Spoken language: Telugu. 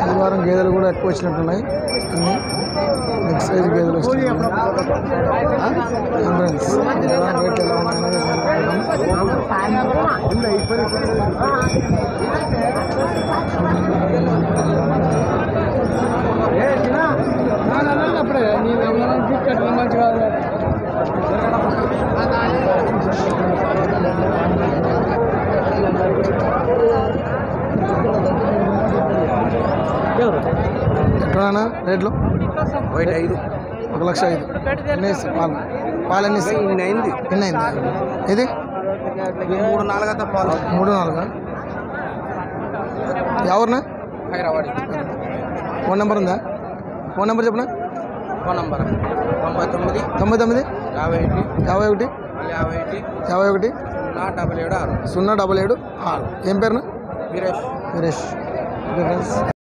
ఆదివారం గేదెలు కూడా ఎక్కువ వచ్చినట్టున్నాయి. అన్ని బిగ్ సైజ్ గేదెలు వస్తున్నాయి. అంబులెన్స్ రేట్ ఎలా ఉన్నాయని అప్పుడే మంచిగా ఎక్కడన్నా రేట్లు 1,500 1,05,000 ఎన్ని పాలు ఎన్ని అయింది. ఎన్ని అయింది ఇది 3-4 పాలు 3-4 ఎవరినా హైదరాబాద్. ఫోన్ నెంబర్ ఉందా? ఫోన్ నెంబర్ చెప్పనా? Phone number 99 99 51 51 077 077 6. ఏం పేరునా? వీరేష్. వీరేష్.